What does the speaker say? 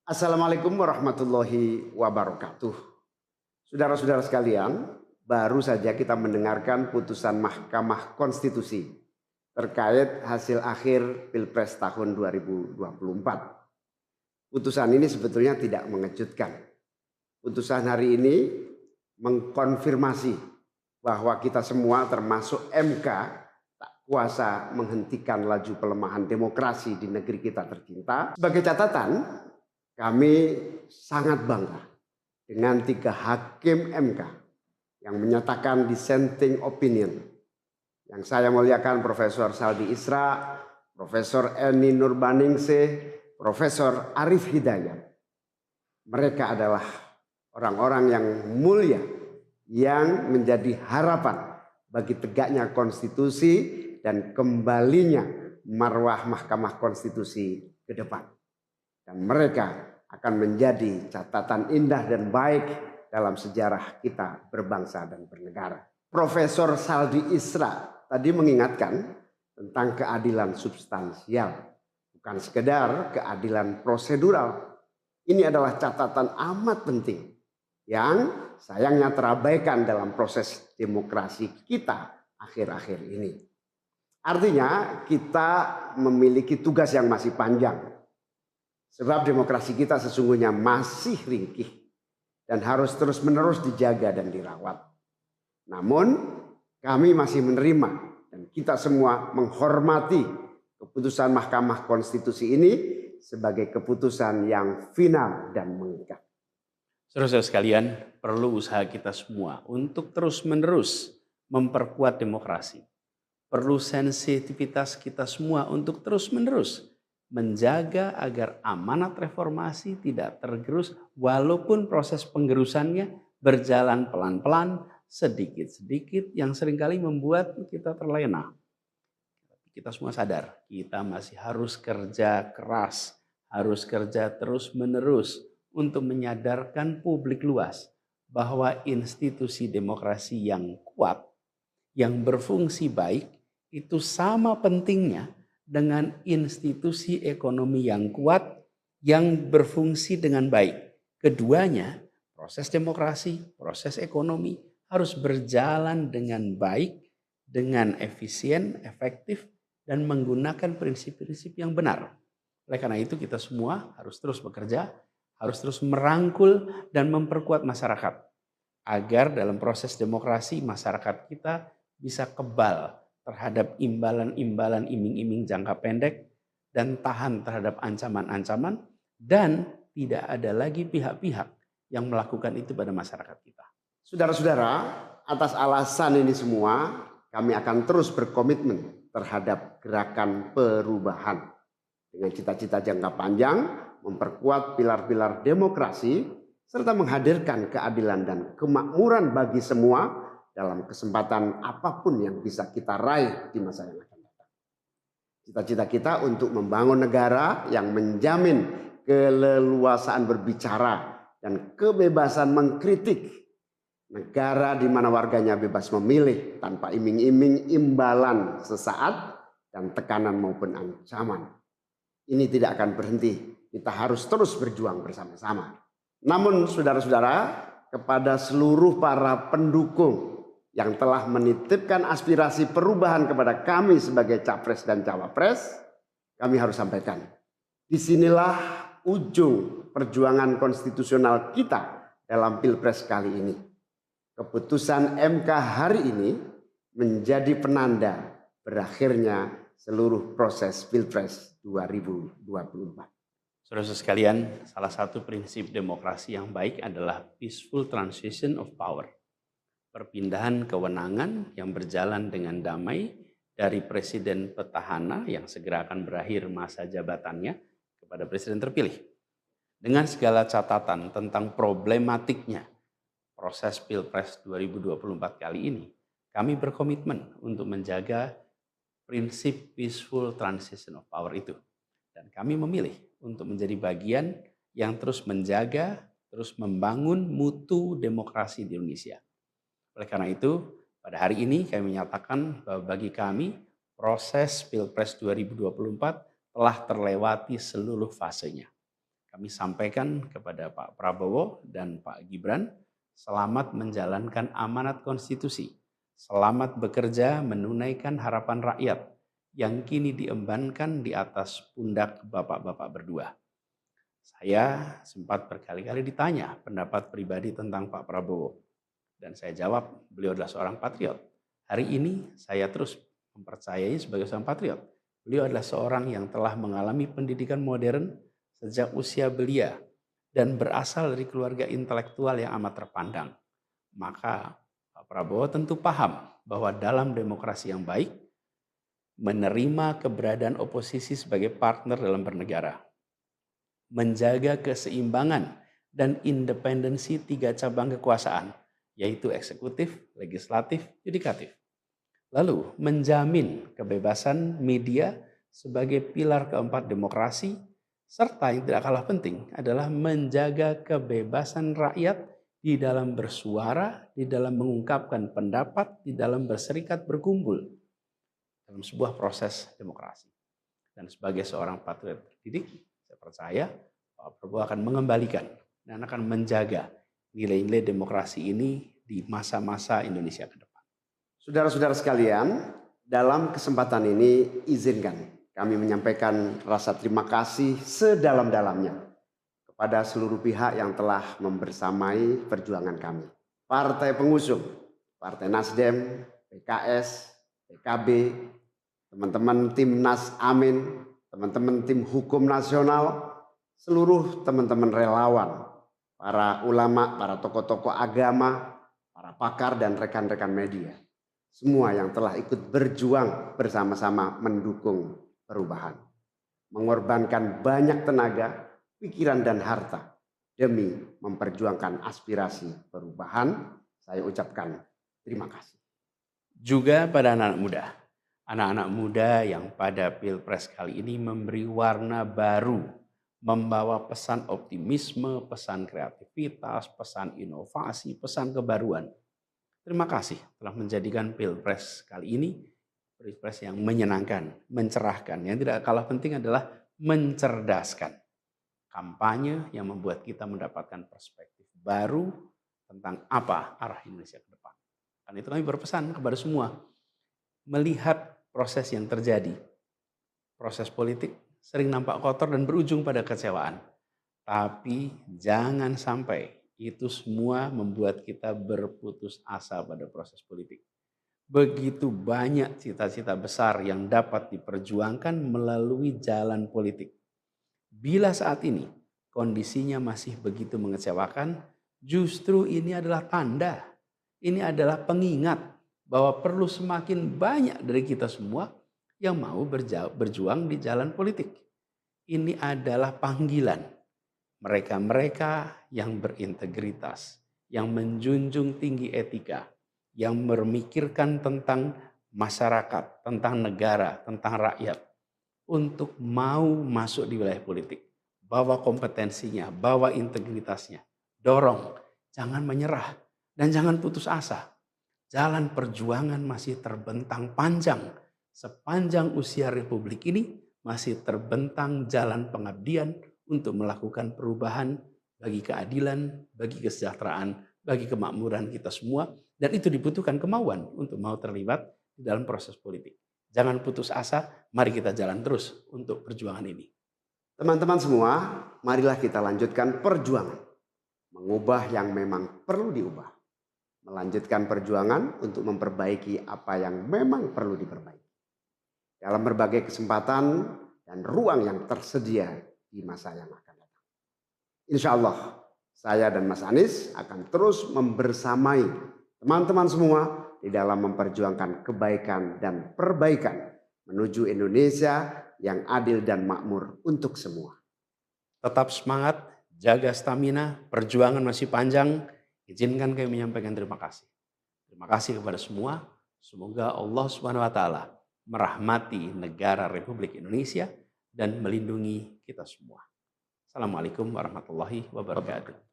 Assalamualaikum warahmatullahi wabarakatuh. Saudara-saudara sekalian, baru saja kita mendengarkan putusan Mahkamah Konstitusi terkait hasil akhir Pilpres tahun 2024. Putusan ini sebetulnya tidak mengejutkan. Putusan hari ini mengkonfirmasi bahwa kita semua termasuk MK tak kuasa menghentikan laju pelemahan demokrasi di negeri kita tercinta. Sebagai catatan, kami sangat bangga dengan 3 hakim MK yang menyatakan dissenting opinion. Yang saya muliakan Profesor Saldi Isra, Profesor Eni Nurbaningsih, Profesor Arif Hidayat. Mereka adalah orang-orang yang mulia yang menjadi harapan bagi tegaknya konstitusi dan kembalinya marwah Mahkamah Konstitusi ke depan. Dan mereka akan menjadi catatan indah dan baik dalam sejarah kita berbangsa dan bernegara. Profesor Saldi Isra tadi mengingatkan tentang keadilan substansial, bukan sekedar keadilan prosedural. Ini adalah catatan amat penting yang sayangnya terabaikan dalam proses demokrasi kita akhir-akhir ini. Artinya kita memiliki tugas yang masih panjang. Sebab demokrasi kita sesungguhnya masih ringkih dan harus terus-menerus dijaga dan dirawat. Namun kami masih menerima dan kita semua menghormati keputusan Mahkamah Konstitusi ini sebagai keputusan yang final dan mengikat. Saudara-saudara sekalian, perlu usaha kita semua untuk terus-menerus memperkuat demokrasi. Perlu sensitivitas kita semua untuk terus-menerus menjaga agar amanat reformasi tidak tergerus walaupun proses penggerusannya berjalan pelan-pelan, sedikit-sedikit yang seringkali membuat kita terlena. Kita semua sadar, kita masih harus kerja keras, harus kerja terus-menerus untuk menyadarkan publik luas bahwa institusi demokrasi yang kuat, yang berfungsi baik, itu sama pentingnya dengan institusi ekonomi yang kuat, yang berfungsi dengan baik. Keduanya, proses demokrasi, proses ekonomi harus berjalan dengan baik, dengan efisien, efektif, dan menggunakan prinsip-prinsip yang benar. Oleh karena itu kita semua harus terus bekerja, harus terus merangkul dan memperkuat masyarakat. Agar dalam proses demokrasi masyarakat kita bisa kebal terhadap imbalan-imbalan iming-iming jangka pendek dan tahan terhadap ancaman-ancaman dan tidak ada lagi pihak-pihak yang melakukan itu pada masyarakat kita. Saudara-saudara, atas alasan ini semua kami akan terus berkomitmen terhadap gerakan perubahan dengan cita-cita jangka panjang, memperkuat pilar-pilar demokrasi serta menghadirkan keadilan dan kemakmuran bagi semua dalam kesempatan apapun yang bisa kita raih di masa yang akan datang. Cita-cita kita untuk membangun negara yang menjamin keleluasaan berbicara dan kebebasan mengkritik. Negara di mana warganya bebas memilih tanpa iming-iming imbalan sesaat dan tekanan maupun ancaman. Ini tidak akan berhenti. Kita harus terus berjuang bersama-sama. Namun saudara-saudara, kepada seluruh para pendukung yang telah menitipkan aspirasi perubahan kepada kami sebagai capres dan cawapres, kami harus sampaikan. Disinilah ujung perjuangan konstitusional kita dalam Pilpres kali ini. Keputusan MK hari ini menjadi penanda berakhirnya seluruh proses Pilpres 2024. Saudara sekalian, salah satu prinsip demokrasi yang baik adalah peaceful transition of power. Perpindahan kewenangan yang berjalan dengan damai dari presiden petahana yang segera akan berakhir masa jabatannya kepada presiden terpilih. Dengan segala catatan tentang problematiknya proses Pilpres 2024 kali ini, kami berkomitmen untuk menjaga prinsip peaceful transition of power itu. Dan kami memilih untuk menjadi bagian yang terus menjaga, terus membangun mutu demokrasi di Indonesia. Oleh karena itu, pada hari ini kami menyatakan bahwa bagi kami proses Pilpres 2024 telah terlewati seluruh fasenya. kami sampaikan kepada Pak Prabowo dan Pak Gibran, selamat menjalankan amanat konstitusi, selamat bekerja menunaikan harapan rakyat yang kini diembankan di atas pundak bapak-bapak berdua. Saya sempat berkali-kali ditanya pendapat pribadi tentang Pak Prabowo. Dan saya jawab, beliau adalah seorang patriot. Hari ini saya terus mempercayai sebagai seorang patriot. Beliau adalah seorang yang telah mengalami pendidikan modern sejak usia belia dan berasal dari keluarga intelektual yang amat terpandang. Maka Pak Prabowo tentu paham bahwa dalam demokrasi yang baik, menerima keberadaan oposisi sebagai partner dalam bernegara, menjaga keseimbangan dan independensi 3 cabang kekuasaan, yaitu eksekutif, legislatif, yudikatif. Lalu menjamin kebebasan media sebagai pilar keempat demokrasi, serta yang tidak kalah penting adalah menjaga kebebasan rakyat di dalam bersuara, di dalam mengungkapkan pendapat, di dalam berserikat berkumpul dalam sebuah proses demokrasi. Dan sebagai seorang patriot terdidik, saya percaya Pak Prabowo akan mengembalikan dan akan menjaga nilai-nilai demokrasi ini di masa-masa Indonesia ke depan. Saudara-saudara sekalian, dalam kesempatan ini izinkan kami menyampaikan rasa terima kasih sedalam-dalamnya kepada seluruh pihak yang telah membersamai perjuangan kami. Partai pengusung, Partai Nasdem, PKS, PKB, teman-teman Timnas Amin, teman-teman tim hukum nasional, seluruh teman-teman relawan, para ulama, para tokoh-tokoh agama, para pakar dan rekan-rekan media. Semua yang telah ikut berjuang bersama-sama mendukung perubahan. Mengorbankan banyak tenaga, pikiran dan harta demi memperjuangkan aspirasi perubahan. Saya ucapkan terima kasih. Juga pada anak-anak muda yang pada Pilpres kali ini memberi warna baru, membawa pesan optimisme, pesan kreativitas, pesan inovasi, pesan kebaruan. Terima kasih telah menjadikan Pilpres kali ini Pilpres yang menyenangkan, mencerahkan. Yang tidak kalah penting adalah mencerdaskan. Kampanye yang membuat kita mendapatkan perspektif baru tentang apa arah Indonesia ke depan. Karena itu kami berpesan kepada semua, melihat proses yang terjadi. Proses politik sering nampak kotor dan berujung pada kecewaan. Tapi jangan sampai itu semua membuat kita berputus asa pada proses politik. Begitu banyak cita-cita besar yang dapat diperjuangkan melalui jalan politik. Bila saat ini kondisinya masih begitu mengecewakan, justru ini adalah tanda, ini adalah pengingat bahwa perlu semakin banyak dari kita semua yang mau berjuang di jalan politik. Ini adalah panggilan mereka-mereka yang berintegritas, yang menjunjung tinggi etika, yang memikirkan tentang masyarakat, tentang negara, tentang rakyat, untuk mau masuk di wilayah politik. Bawa kompetensinya, bawa integritasnya, dorong, jangan menyerah dan jangan putus asa. Jalan perjuangan masih terbentang panjang. Sepanjang usia Republik ini masih terbentang jalan pengabdian untuk melakukan perubahan bagi keadilan, bagi kesejahteraan, bagi kemakmuran kita semua. Dan itu dibutuhkan kemauan untuk mau terlibat di dalam proses politik. Jangan putus asa, mari kita jalan terus untuk perjuangan ini. Teman-teman semua, marilah kita lanjutkan perjuangan. Mengubah yang memang perlu diubah. Melanjutkan perjuangan untuk memperbaiki apa yang memang perlu diperbaiki. Dalam berbagai kesempatan dan ruang yang tersedia di masa yang akan datang. Insya Allah, saya dan Mas Anies akan terus membersamai teman-teman semua di dalam memperjuangkan kebaikan dan perbaikan menuju Indonesia yang adil dan makmur untuk semua. Tetap semangat, jaga stamina, perjuangan masih panjang. Izinkan kami menyampaikan terima kasih. Terima kasih kepada semua. Semoga Allah SWT merahmati negara Republik Indonesia dan melindungi kita semua. Assalamualaikum warahmatullahi wabarakatuh.